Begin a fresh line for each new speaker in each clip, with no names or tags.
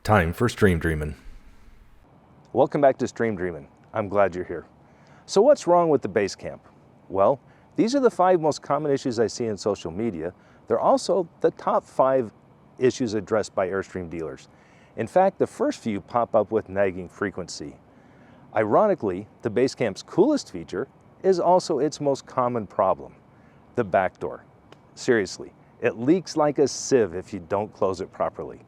Time for Stream Dreamin'.
Welcome back to Stream Dreamin'. I'm glad you're here. So what's wrong with the Basecamp? Well, these are the 5 most common issues I see in social media. They're also the top 5 issues addressed by Airstream dealers. In fact, the first few pop up with nagging frequency. Ironically, the Basecamp's coolest feature is also its most common problem, the back door. Seriously, it leaks like a sieve if you don't close it properly.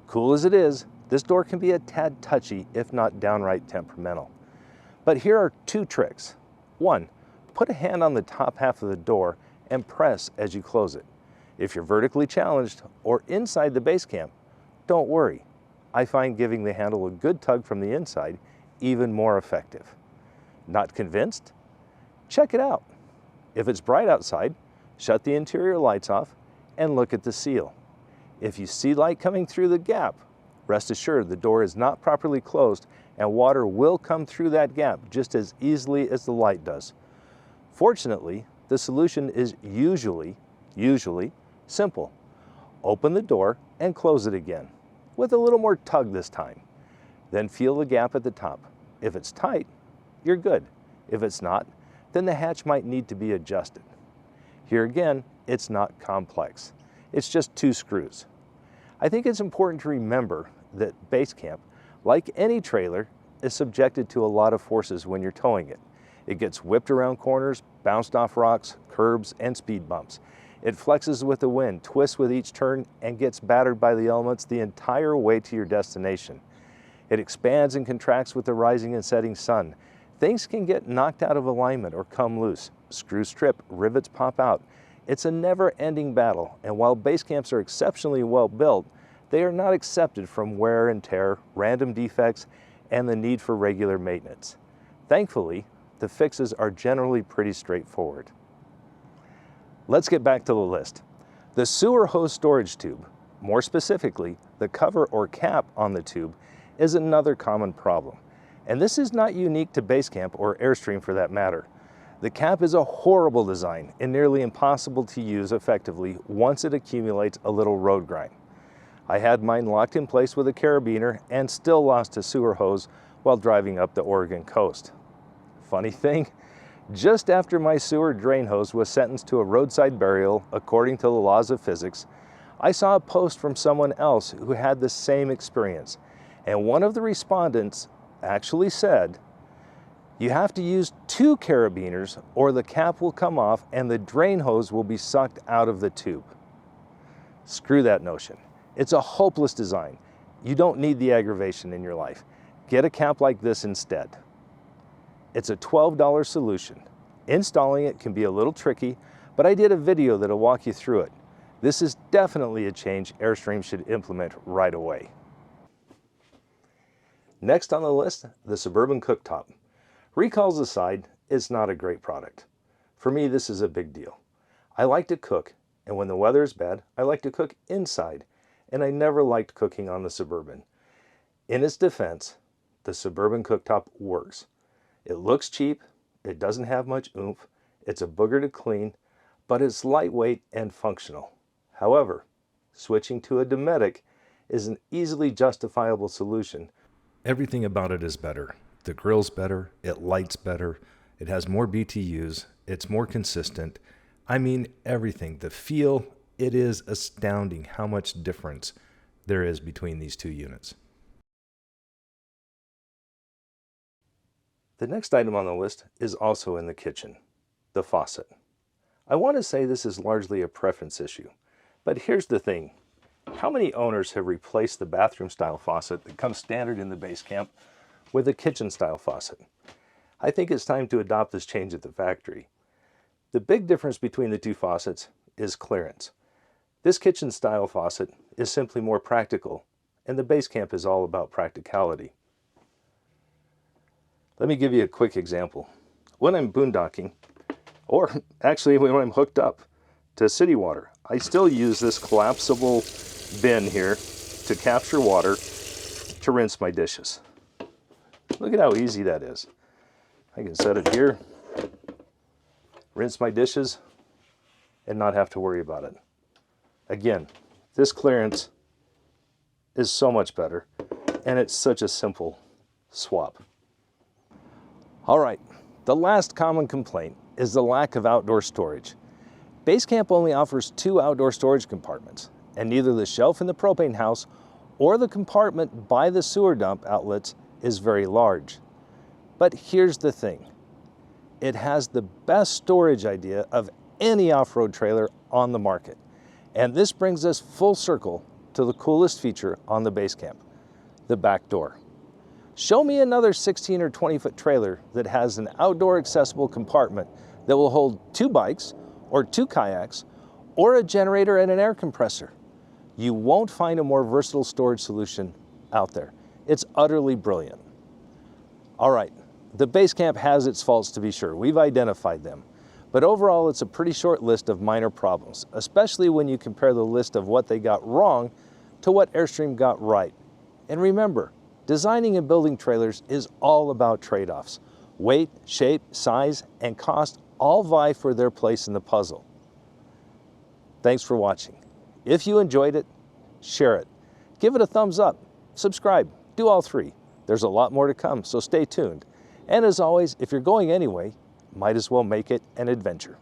Cool as it is, this door can be a tad touchy, if not downright temperamental. But here are 2 tricks. 1, put a hand on the top half of the door and press as you close it. If you're vertically challenged or inside the Basecamp, don't worry. I find giving the handle a good tug from the inside even more effective. Not convinced? Check it out. If it's bright outside, shut the interior lights off and look at the seal. If you see light coming through the gap, rest assured the door is not properly closed and water will come through that gap just as easily as the light does. Fortunately, the solution is usually simple. Open the door and close it again, with a little more tug this time. Then feel the gap at the top. If it's tight, you're good. If it's not, then the hatch might need to be adjusted. Here again, it's not complex. It's just 2 screws. I think it's important to remember that Basecamp, like any trailer, is subjected to a lot of forces when you're towing it. It gets whipped around corners, bounced off rocks, curbs, and speed bumps. It flexes with the wind, twists with each turn, and gets battered by the elements the entire way to your destination. It expands and contracts with the rising and setting sun. Things can get knocked out of alignment or come loose. Screws strip, rivets pop out. It's a never-ending battle, and while Basecamps are exceptionally well built, they are not accepted from wear and tear, random defects, and the need for regular maintenance. Thankfully, the fixes are generally pretty straightforward. Let's get back to the list. The sewer hose storage tube, more specifically, the cover or cap on the tube, is another common problem. And this is not unique to Basecamp or Airstream for that matter. The cap is a horrible design and nearly impossible to use effectively once it accumulates a little road grime. I had mine locked in place with a carabiner and still lost a sewer hose while driving up the Oregon coast. Funny thing, just after my sewer drain hose was sentenced to a roadside burial according to the laws of physics, I saw a post from someone else who had the same experience, and one of the respondents actually said, "You have to use 2 carabiners or the cap will come off and the drain hose will be sucked out of the tube." Screw that notion. It's a hopeless design. You don't need the aggravation in your life. Get a cap like this instead. It's a $12 solution. Installing it can be a little tricky, but I did a video that'll walk you through it. This is definitely a change Airstream should implement right away. Next on the list, the Suburban Cooktop. Recalls aside, it's not a great product. For me, this is a big deal. I like to cook, and when the weather is bad, I like to cook inside, and I never liked cooking on the Suburban. In its defense, the Suburban Cooktop works. It looks cheap, it doesn't have much oomph, it's a booger to clean, but it's lightweight and functional. However, switching to a Dometic is an easily justifiable solution.
Everything about it is better. The grill's better, it lights better, it has more BTUs, it's more consistent. I mean everything. The feel, it is astounding how much difference there is between these 2 units.
The next item on the list is also in the kitchen, the faucet. I want to say this is largely a preference issue, but here's the thing. How many owners have replaced the bathroom-style faucet that comes standard in the Basecamp with a kitchen-style faucet? I think it's time to adopt this change at the factory. The big difference between the 2 faucets is clearance. This kitchen-style faucet is simply more practical, and the Basecamp is all about practicality. Let me give you a quick example. When I'm boondocking, or actually when I'm hooked up to city water, I still use this collapsible bin here to capture water to rinse my dishes. Look at how easy that is. I can set it here, rinse my dishes, and not have to worry about it. Again, this clearance is so much better. And it's such a simple swap. All right, the last common complaint is the lack of outdoor storage. Basecamp only offers 2 outdoor storage compartments, and neither the shelf in the propane house or the compartment by the sewer dump outlets is very large. But here's the thing. It has the best storage idea of any off-road trailer on the market. And this brings us full circle to the coolest feature on the Basecamp, the back door. Show me another 16 or 20 foot trailer that has an outdoor accessible compartment that will hold 2 bikes or 2 kayaks or a generator and an air compressor. You won't find a more versatile storage solution out there. It's utterly brilliant. All right, the Basecamp has its faults to be sure. We've identified them. But overall, it's a pretty short list of minor problems, especially when you compare the list of what they got wrong to what Airstream got right. And remember, designing and building trailers is all about trade-offs. Weight, shape, size, and cost all vie for their place in the puzzle. Thanks for watching. If you enjoyed it, share it. Give it a thumbs up, subscribe, do all 3. There's a lot more to come, so stay tuned. And as always, if you're going anyway, might as well make it an adventure.